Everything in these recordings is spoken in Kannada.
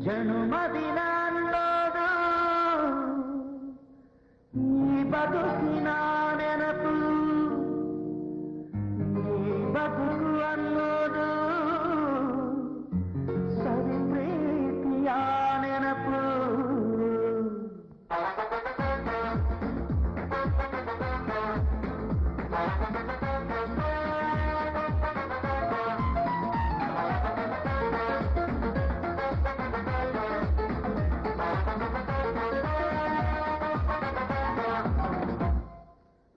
ಜನುಮದಿನ ಅನ್ನೋದು ಈ ಬದುಕಿನ ನೆನಪು, ಈ ಬದುಕು ಅನ್ನೋದು ಸರಿ ಪ್ರೀತಿಯ ನೆನಪು.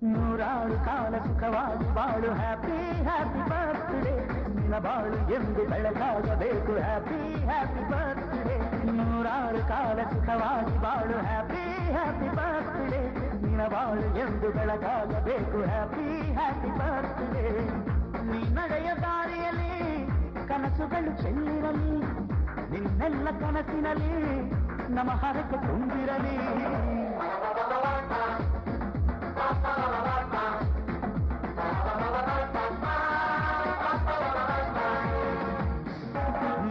ನೂರಾರು ಕಾಲ ಸುಖವಾಗಿ ಬಾಳು, ಹ್ಯಾಪಿ ಹ್ಯಾಪಿ ಬರ್ತ್ಡೇ. ನಿನ್ನ ಬಾಳು ಎಂದು ಬೆಳಕಾಗಬೇಕು, ಹ್ಯಾಪಿ ಹ್ಯಾಪಿ ಬರ್ತ್ಡೇ. ನೂರಾರು ಕಾಲ ಸುಖವಾಗಿ ಬಾಳು, ಹ್ಯಾಪಿ ಹ್ಯಾಪಿ ಬರ್ತ್ಡೇ. ನಿನ್ನ ಬಾಳು ಎಂದು ಬೆಳಕಾಗಬೇಕು, ಹ್ಯಾಪಿ ಹ್ಯಾಪಿ ಬರ್ತ್ಡೇ. ನೀ ನಡೆಯ ದಾರಿಯಲ್ಲಿ ಕನಸುಗಳು ಚೆಲ್ಲಿರಲಿ, ನಿನ್ನೆಲ್ಲ ಕನಸಿನಲ್ಲಿ ನಮ್ಮ ಹರಕೆ ತುಂಬಿರಲಿ.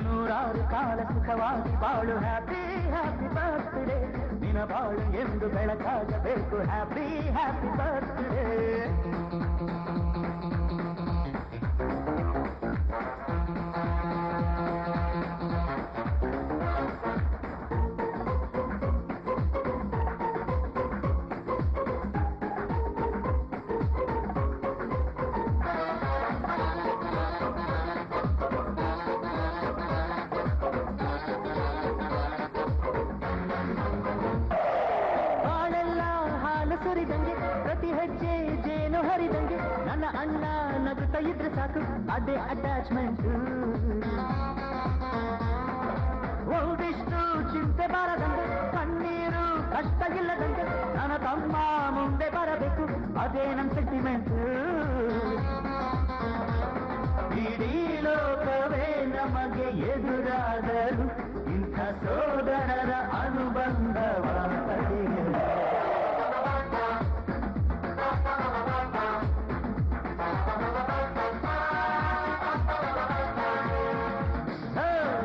ನೂರಾರು ಕಾಲ ಸುಖವಾಗಿ ಬಾಳು, ಹ್ಯಾಪಿ ಹ್ಯಾಪಿ ಬರ್ತ್ಡೇ. ನಿನ್ನ ಬಾಳು ಎಂದು ಬೆಳಕಾಗಬೇಕು, ಹ್ಯಾಪಿ ಹ್ಯಾಪಿ ಬರ್ತ್ಡೇ. ಪ್ರತಿ ಹೆಜ್ಜೆ ಜೇನು ಹರಿದಂಗೆ ನನ್ನ ಅಣ್ಣ ನಗುತ್ತಾ ಇದ್ರೆ ಸಾಕು, ಅದೇ ಅಟ್ಯಾಚ್ಮೆಂಟ್. ಓದಿಷ್ಟು ಚಿಂತೆ ಬಾರದಂಗೆ, ಕಣ್ಣೀರು ಕಷ್ಟ ಇಲ್ಲದಂಗೆ ನನ್ನ ತಮ್ಮ ಮುಂದೆ ಬರಬೇಕು, ಅದೇ ನನ್ನ ಸೆಂಟಿಮೆಂಟ್. ಇಡೀ ಲೋಕವೇ ನಮಗೆ ಎದುರಾದರು ಇಂಥ ಸೋದರರ ಅನುಬಂಧವ ಪಡೆಯಲು.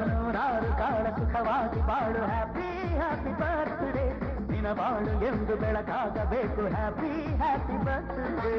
ನೂರಾರು ಕಾಲ ಸುಖವಾಗಿ ಬಾಳು, ಹ್ಯಾಪಿ ಹ್ಯಾಪಿ ಬರ್ತ್ಡೇ. ನಿನ್ನ ಬಾಳು ಎಂದು ಬೆಳಕಾಗಬೇಕು, ಹ್ಯಾಪಿ ಹ್ಯಾಪಿ ಬರ್ತ್ಡೇ.